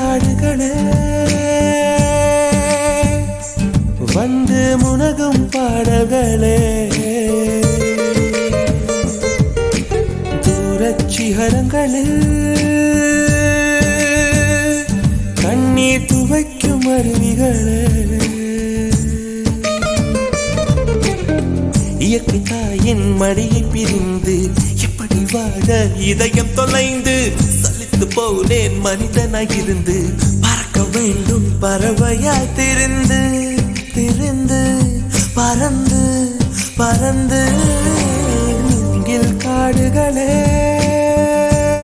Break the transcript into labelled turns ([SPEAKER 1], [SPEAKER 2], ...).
[SPEAKER 1] காடுகளே வந்து முனகும் பாடல்களே தூரச் சிகரங்களில் கண்ணீர் துவைக்கும் அருவிகளே இயற்கை தாயின் மடியை பிரிந்து எப்படி வாழ இதயம் தொலைந்து சலித்து போனேன் மனிதனாயிருந்து பறக்க வேண்டும் பறவையாய் திரிந்து திரிந்து பறந்து பறந்து மூங்கில் காடுகளே